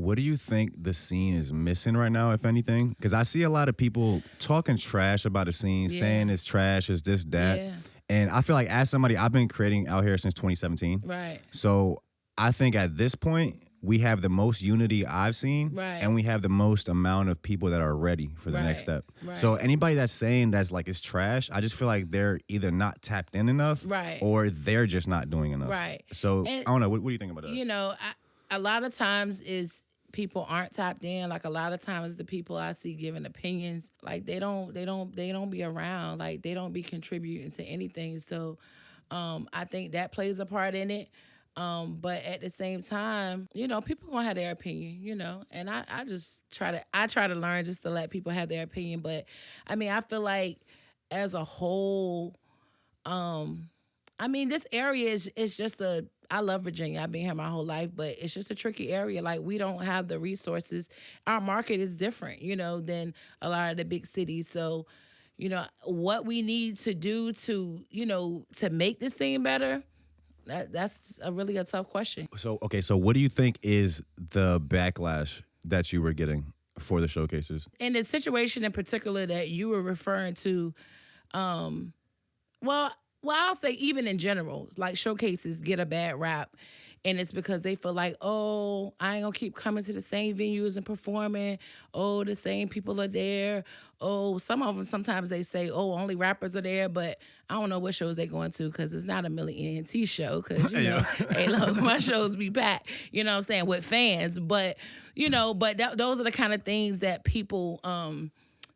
what do you think the scene is missing right now, if anything? Because I see a lot of people talking trash about the scene, saying it's trash, it's this, that. Yeah. And I feel like as somebody, I've been creating out here since 2017. Right. So I think at this point, we have the most unity I've seen, and we have the most amount of people that are ready for the next step. Right. So anybody that's saying that's like it's trash, I just feel like they're either not tapped in enough, or they're just not doing enough. Right. So And, I don't know. What do you think about that? You know, a lot of times is people aren't tapped in. Like a lot of times the people I see giving opinions, like they don't be around. Like they don't be contributing to anything. So I think that plays a part in it. But at the same time, you know, people gonna have their opinion, you know, and I just try to learn just to let people have their opinion. But I mean, I feel like as a whole, I mean, this area is just I love Virginia. I've been here my whole life, but it's just a tricky area. Like we don't have the resources. Our market is different, you know, than a lot of the big cities. So, you know, what we need to do to, you know, to make this scene better, that's really a tough question. So, okay, so what do you think is the backlash that you were getting for the showcases? In the situation in particular that you were referring to, well, I'll say even in general, like showcases get a bad rap. And it's because they feel like, oh, I ain't gonna keep coming to the same venues and performing. Oh, the same people are there. Oh, some of them sometimes they say, oh, only rappers are there, but I don't know what shows they going to because it's not a Millie ENT show. Because you know, hey, look, my shows be packed. You know what I'm saying, with fans. But you know, those are the kind of things that people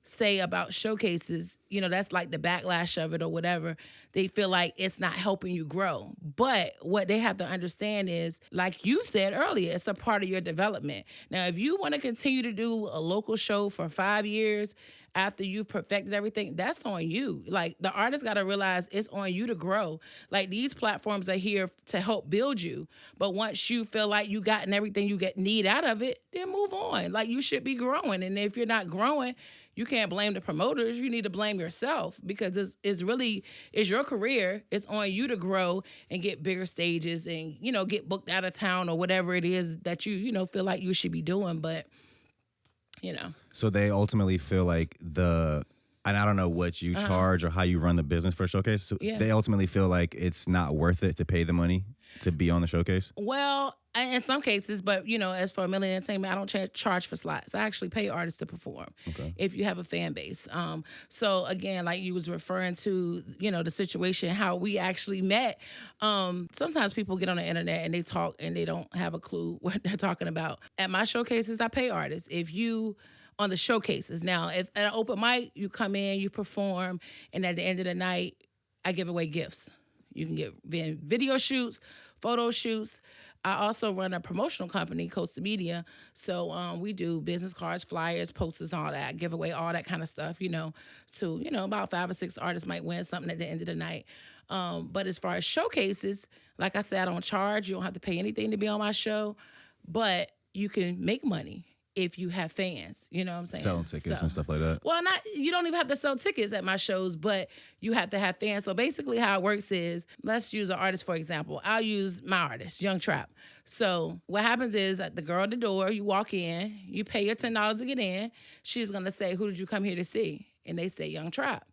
say about showcases. You know, that's like the backlash of it or whatever. They feel like it's not helping you grow. But what they have to understand is, like you said earlier, it's a part of your development. Now, if you want to continue to do a local show for 5 years after you've perfected everything, that's on you. Like, the artist got to realize it's on you to grow. Like, these platforms are here to help build you. But once you feel like you gotten everything you need out of it, then move on. Like, you should be growing. And if you're not growing, you can't blame the promoters. You need to blame yourself because it's your career. It's on you to grow and get bigger stages and, you know, get booked out of town or whatever it is that you know, feel like you should be doing. But, you know. So they ultimately feel like and I don't know what you charge or how you run the business for a showcase. So they ultimately feel like it's not worth it to pay the money to be on the showcase? Well, in some cases, but, you know, as for Millie Entertainment, I don't charge for slots. I actually pay artists to perform if you have a fan base. So, again, like you was referring to, you know, the situation, how we actually met. Sometimes people get on the internet and they talk and they don't have a clue what they're talking about. At my showcases, I pay artists. On the showcases. Now, if at an open mic, you come in, you perform, and at the end of the night, I give away gifts. You can get video shoots, photo shoots. I also run a promotional company, Costa Media. So we do business cards, flyers, posters, all that, give away all that kind of stuff, you know, to, you know, about 5 or 6 artists might win something at the end of the night. But as far as showcases, like I said, I don't charge. You don't have to pay anything to be on my show, but you can make money if you have fans, you know what I'm saying? Selling tickets and stuff like that. Well, you don't even have to sell tickets at my shows, but you have to have fans. So basically how it works is, let's use an artist, for example. I'll use my artist, Young Trap. So what happens is, at the girl at the door, you walk in, you pay your $10 to get in. She's going to say, who did you come here to see? And they say, Young Trap.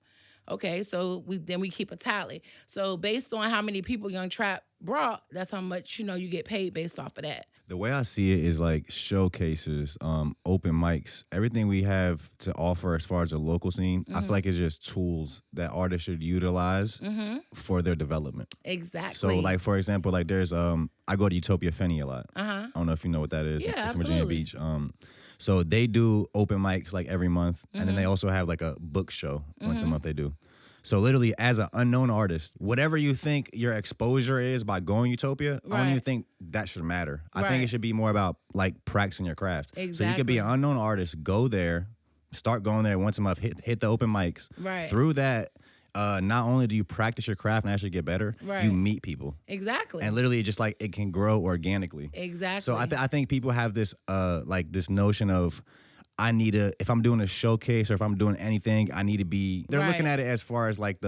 Okay, so we keep a tally. So based on how many people Young Trap brought, that's how much, you know, you get paid based off of that. The way I see it is like showcases, open mics, everything we have to offer as far as the local scene, I feel like it's just tools that artists should utilize for their development. Exactly. So, like, for example, like there's, I go to Utopia Fenny a lot. I don't know if you know what that is. Yeah, it's in Virginia Beach. So they do open mics like every month, and then they also have like a book show once a month they do. So literally, as an unknown artist, whatever you think your exposure is by going Utopia, I don't even think that should matter. I think it should be more about like practicing your craft. Exactly. So you could be an unknown artist, go there, start going there once a month, hit the open mics. Right. Through that, not only do you practice your craft and actually get better, you meet people. Exactly. And literally, just like it can grow organically. Exactly. So I think people have this like this notion of, if I'm doing a showcase or if I'm doing anything, I need to be, they're looking at it as far as like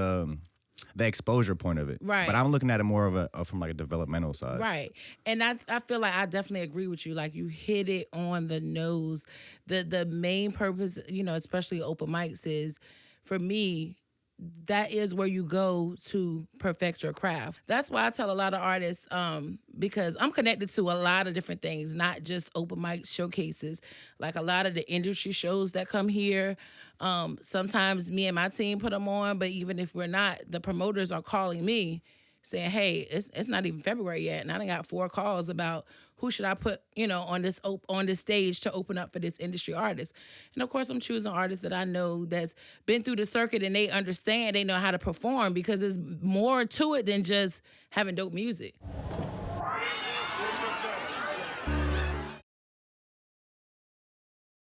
the exposure point of it. Right. But I'm looking at it more from like a developmental side. Right. And I feel like I definitely agree with you. Like, you hit it on the nose. The main purpose, especially open mics, is, for me, that is where you go to perfect your craft. That's why I tell a lot of artists, because I'm connected to a lot of different things, not just open mic showcases, like a lot of the industry shows that come here. Sometimes me and my team put them on, but even if we're not, the promoters are calling me saying, hey, it's not even February yet, and I done got 4 calls about who should I put, on this stage to open up for this industry artist. And of course, I'm choosing artists that I know that's been through the circuit and they understand, they know how to perform, because there's more to it than just having dope music.